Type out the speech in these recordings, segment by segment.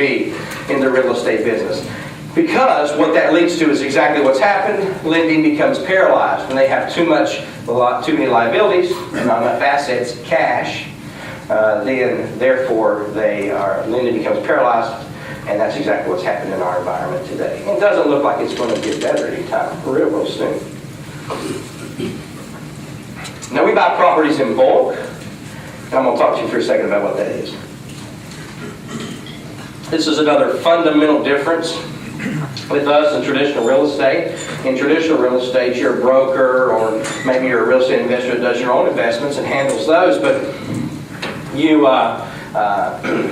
be in the real estate business. Because what that leads to is exactly what's happened. Lending becomes paralyzed. When they have too many liabilities and not enough assets, cash, then therefore lending becomes paralyzed, and that's exactly what's happened in our environment today. It doesn't look like it's going to get better anytime real soon. Now we buy properties in bulk, and I'm going to talk to you for a second about what that is. This is another fundamental difference with us in traditional real estate. In traditional real estate, you're a broker, or maybe you're a real estate investor that does your own investments and handles those, but you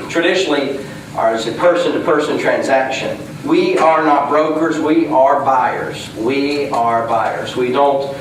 traditionally are a person-to-person transaction. We are not brokers, we are buyers. We are buyers. We don't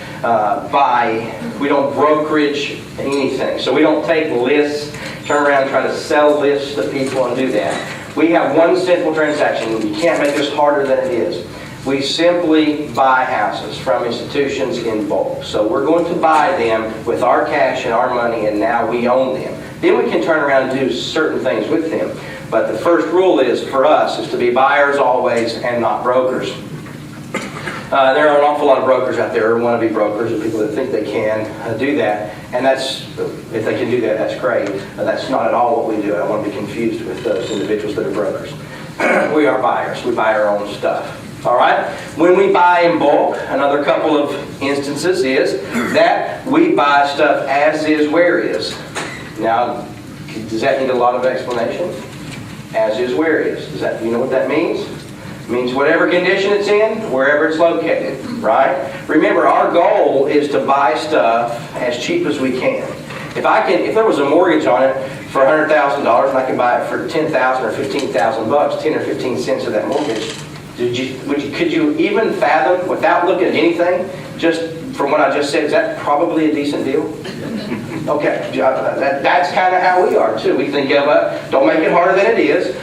we don't brokerage anything. So we don't take lists, turn around and try to sell lists to people and do that. We have one simple transaction. You can't make this harder than it is. We simply buy houses from institutions in bulk. So we're going to buy them with our cash and our money, and now we own them. Then we can turn around and do certain things with them. But the first rule is, for us, is to be buyers always and not brokers. There are an awful lot of brokers out there who want to be brokers, and people that think they can do that. And if they can do that, that's great. That's not at all what we do. I don't want to be confused with those individuals that are brokers. We are buyers. We buy our own stuff. All right? When we buy in bulk, another couple of instances is that we buy stuff as is, where is. Now, does that need a lot of explanation? As is, where is. You know what that means? It means whatever condition it's in, wherever it's located, right? Remember, our goal is to buy stuff as cheap as we can. If there was a mortgage on it for $100,000 and I could buy it for $10,000 or $15,000, 10 or 15 cents of that mortgage, could you even fathom, without looking at anything, just from what I just said, is that probably a decent deal? Okay, that's kind of how we are too. We think of don't make it harder than it is.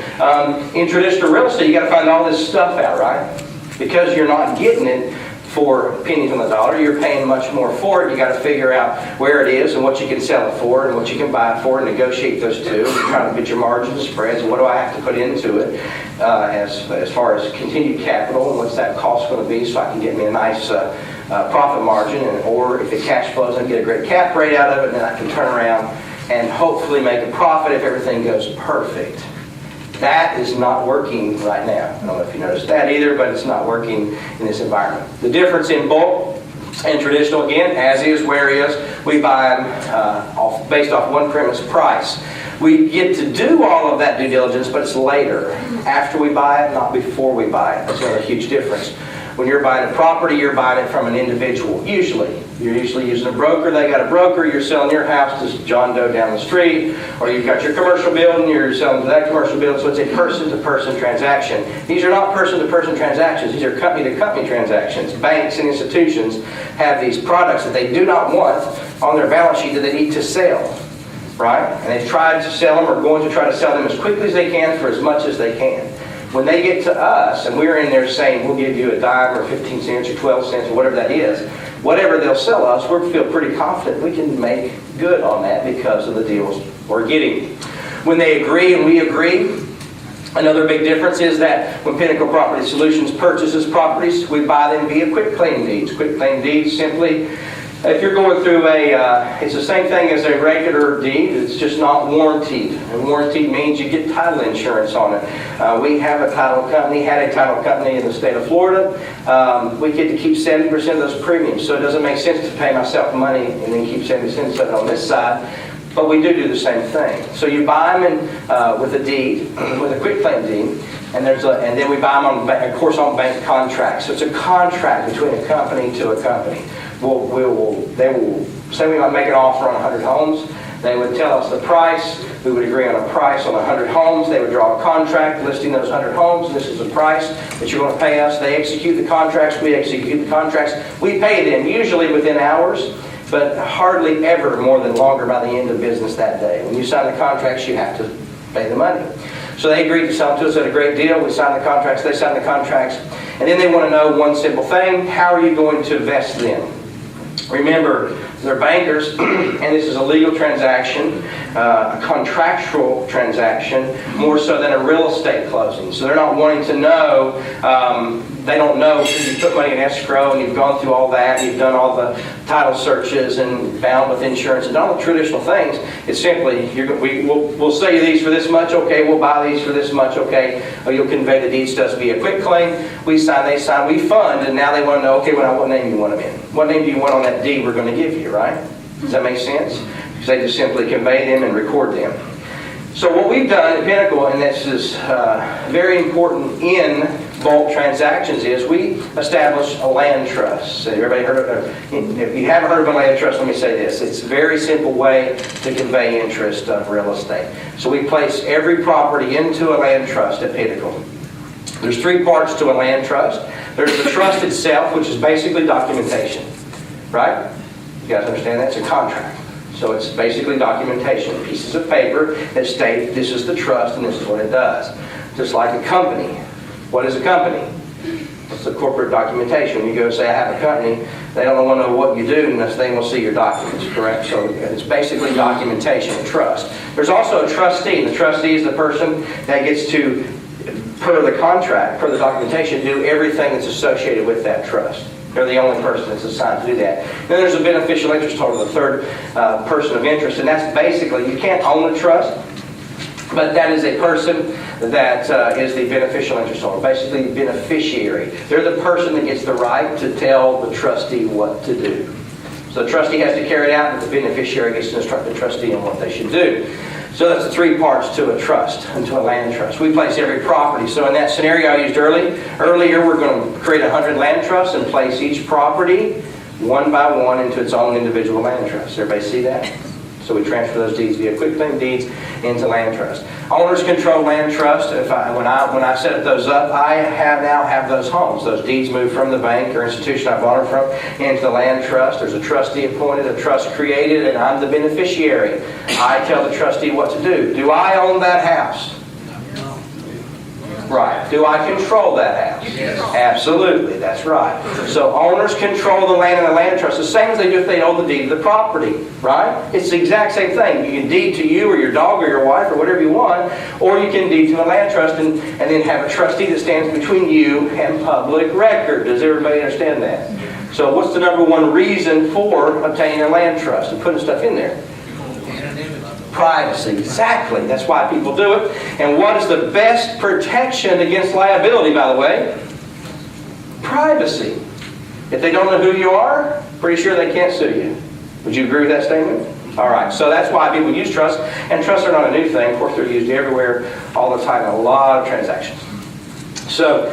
In traditional real estate, you got to find all this stuff out, right? Because you're not getting it for pennies on the dollar. You're paying much more for it. You got to figure out where it is and what you can sell it for and what you can buy it for, and negotiate those two. Trying to get your margins and spreads. And what do I have to put into it as far as continued capital, and what's that cost going to be, so I can get me a nice profit margin, or if it cash flows, I get a great cap rate out of it, and then I can turn around and hopefully make a profit if everything goes perfect. That is not working right now. I don't know if you noticed that either, but it's not working in this environment. The difference in bulk and traditional, again, as is, where is, we buy them based off one premise, price. We get to do all of that due diligence, but it's later. After we buy it, not before we buy it. That's another huge difference. When you're buying a property, you're buying it from an individual. Usually. You're usually using a broker. They got a broker. You're selling your house to John Doe down the street. Or you've got your commercial building. You're selling to that commercial building. So it's a person-to-person transaction. These are not person-to-person transactions. These are company-to-company transactions. Banks and institutions have these products that they do not want on their balance sheet that they need to sell. Right? And they've tried to sell them, or going to try to sell them as quickly as they can for as much as they can. When they get to us, and we're in there saying, we'll give you a dime or 15 cents or 12 cents or whatever that is, whatever they'll sell us, we feel pretty confident we can make good on that because of the deals we're getting. When they agree and we agree, another big difference is that when Pinnacle Property Solutions purchases properties, we buy them via quitclaim deeds. Quitclaim deeds simply, if you're going through it's the same thing as a regular deed, it's just not warranted. And warranted means you get title insurance on it. We have a title company, had a title company in the state of Florida. We get to keep 70% of those premiums, so it doesn't make sense to pay myself money and then keep 70 cents of it on this side. But we do the same thing. So you buy them with a deed, with a quitclaim deed, and then we buy them on bank contracts. So it's a contract between a company to a company. They will say we might make an offer on 100 homes. They would tell us the price. We would agree on a price on 100 homes. They would draw a contract listing those 100 homes. This is the price that you're going to pay us. They execute the contracts. We execute the contracts. We pay them usually within hours, but hardly ever more than longer by the end of business that day. When you sign the contracts, you have to pay the money. So they agreed to sell to us at a great deal. We signed the contracts. They signed the contracts. And then they want to know one simple thing. How are you going to vest them? Remember, They're bankers, and this is a legal transaction, a contractual transaction, more so than a real estate closing. So they're not wanting to know, they don't know if you put money in escrow and you've gone through all that, and you've done all the title searches and bound with insurance and done all the traditional things. It's simply, we'll sell you these for this much, okay, we'll buy these for this much, okay, or you'll convey the deeds to us via quick claim. We sign, they sign, we fund, and now they want to know, okay, well, what name do you want them in? What name do you want on that deed we're going to give you, right? Does that make sense? Because they just simply convey them and record them. So what we've done at Pinnacle, and this is very important in bulk transactions, is we establish a land trust. So everybody heard of it? If you haven't heard of a land trust, let me say this. It's a very simple way to convey interest of real estate. So we place every property into a land trust at Pinnacle. There's three parts to a land trust. There's the trust itself, which is basically documentation. Right? You guys understand that? It's a contract. So it's basically documentation, pieces of paper that state this is the trust and this is what it does. Just like a company. What is a company? It's the corporate documentation. When you go say, I have a company, they don't want to know what you do unless they will see your documents, correct? So it's basically documentation and trust. There's also a trustee. The trustee is the person that gets to, per the contract, per the documentation, do everything that's associated with that trust. They're the only person that's assigned to do that. Then there's a beneficial interest holder, the third person of interest, and that's basically, you can't own a trust, but that is a person that is the beneficial interest holder, basically the beneficiary. They're the person that gets the right to tell the trustee what to do. So the trustee has to carry it out, but the beneficiary gets to instruct the trustee on what they should do. So that's the three parts to a trust, and to a land trust. We place every property. So in that scenario I used earlier, we're going to create 100 land trusts and place each property one by one into its own individual land trust. Everybody see that? So we transfer those deeds via quitclaim deeds into land trust. Owners control land trust. When I set those up, I now have those homes. Those deeds move from the bank or institution I bought them from into the land trust. There's a trustee appointed, a trust created, and I'm the beneficiary. I tell the trustee what to do. Do I own that house? Right. Do I control that house? Yes. Absolutely. That's right. So owners control the land in the land trust, the same as they do if they own the deed of the property. Right? It's the exact same thing. You can deed to you or your dog or your wife or whatever you want, or you can deed to a land trust and then have a trustee that stands between you and public record. Does everybody understand that? So what's the number one reason for obtaining a land trust and putting stuff in there? Privacy. Exactly. That's why people do it. And what is the best protection against liability, by the way? Privacy. If they don't know who you are, pretty sure they can't sue you. Would you agree with that statement? All right. So that's why people use trusts. And trusts are not a new thing. Of course, they're used everywhere, all the time, in a lot of transactions. So,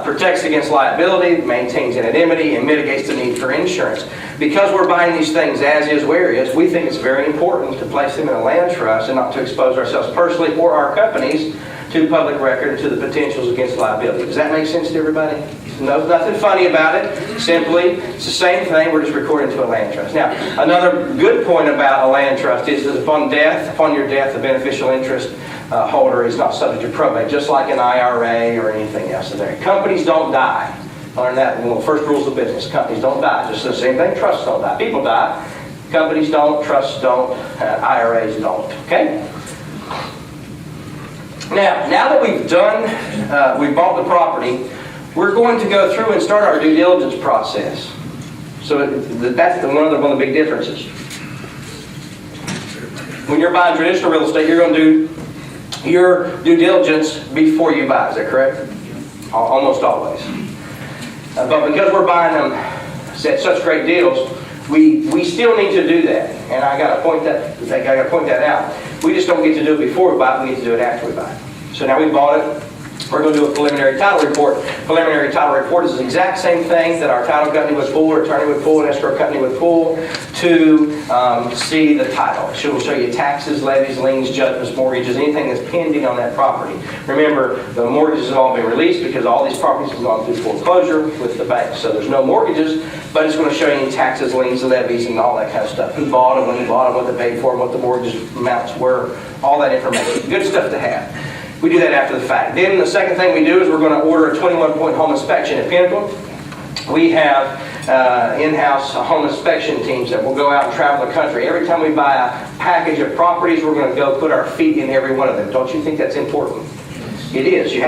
protects against liability, maintains anonymity, and mitigates the need for insurance. Because we're buying these things as is, where is, we think it's very important to place them in a land trust and not to expose ourselves personally or our companies to public record and to the potentials against liability. Does that make sense to everybody? No, nothing funny about it. Simply, it's the same thing. We're just recording to a land trust. Now, another good point about a land trust is that upon your death, the beneficial interest holder is not subject to probate, just like an IRA or anything else in there. Companies don't die. Learn that one of the first rules of business. Companies don't die. Just the same thing, trusts don't die. People die. Companies don't, trusts don't, IRAs don't. Okay? Now that we've bought the property, we're going to go through and start our due diligence process. So that's one of the big differences. When you're buying traditional real estate, you're going to do your due diligence before you buy. Is that correct? Almost always. But because we're buying them at such great deals, we still need to do that. And I got to point that out. We just don't get to do it before we buy it. We get to do it after we buy it. So now we bought it. We're going to do a preliminary title report. Preliminary title report is the exact same thing that our title company would pull, our attorney would pull, an escrow company would pull to see the title. It will show you taxes, levies, liens, judgments, mortgages, anything that's pending on that property. Remember, the mortgages have all been released because all these properties have gone through foreclosure with the bank. So there's no mortgages, but it's going to show you taxes, liens, levies, and all that kind of stuff. Who bought them, when he bought them, what they paid for them, what the mortgage amounts were, all that information. Good stuff to have. We do that after the fact. Then the second thing we do is we're going to order a 21-point home inspection at Pinnacle. We have in-house home inspection teams that will go out and travel the country. Every time we buy a package of properties, we're going to go put our feet in every one of them. Don't you think that's important? It is. You have